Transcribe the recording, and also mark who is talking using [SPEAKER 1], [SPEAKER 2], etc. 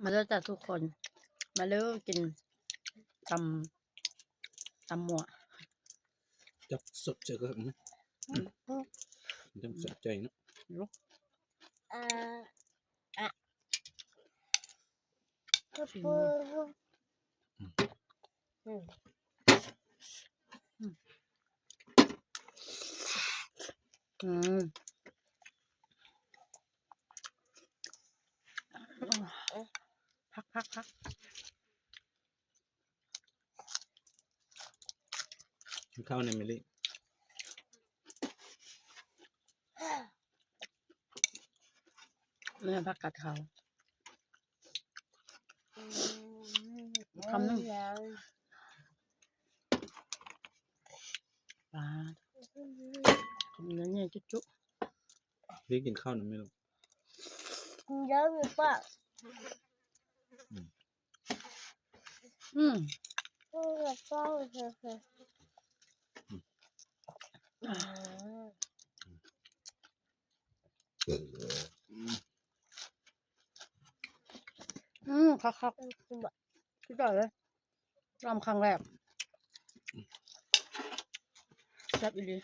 [SPEAKER 1] มาเลิกจากทุกคนมาเลิกกินตำหมว
[SPEAKER 2] จับสดเจอกันนะจับสดใจเนาะ
[SPEAKER 1] พัก
[SPEAKER 2] ข้าวในเมลี่
[SPEAKER 1] แม่พักกัดเขาคำนึงปลาคำนั้นเนี่ยจุ๊บ
[SPEAKER 2] พี่กินข้าวหรือไม่รู้
[SPEAKER 3] เยอะหรือเปล่าเศร้า
[SPEAKER 1] ครับพี่จ่อยเลยรำครั้งแรกแซ่บอีหลี